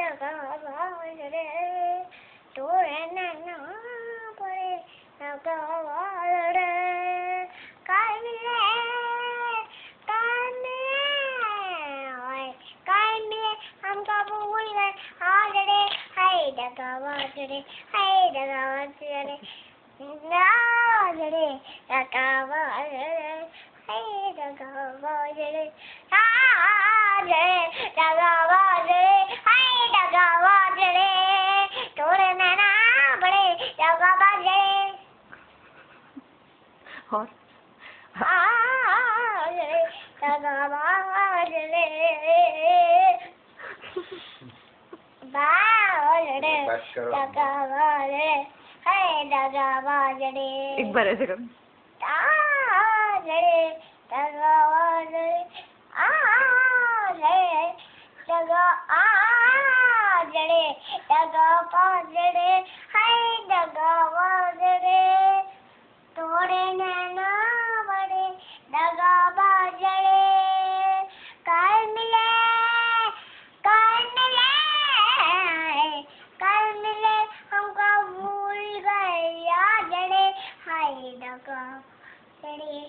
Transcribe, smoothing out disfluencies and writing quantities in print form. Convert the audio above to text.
डगा बाजरे तोरे नैना पड़े डगा बाजरे काय मिले हम कब भूल गए आजड़े हाय डगा बाजरे आजड़े डगा बाजरे हाय डगा बाजरे डगा बाजरे हाय डगा बाजरे तोरे नैना बड़े डगा बाजरे और डगा बाजरे डगा बाजरे हाय डगा बाजरे एक बार ऐसे कर डगा बाजरे डगा बाजरे हाय डगा बाजरे तोरे नैना बड़े डगा बाजरे कल मिले हमको भूल गए यादड़े हाय डगा बाजरे।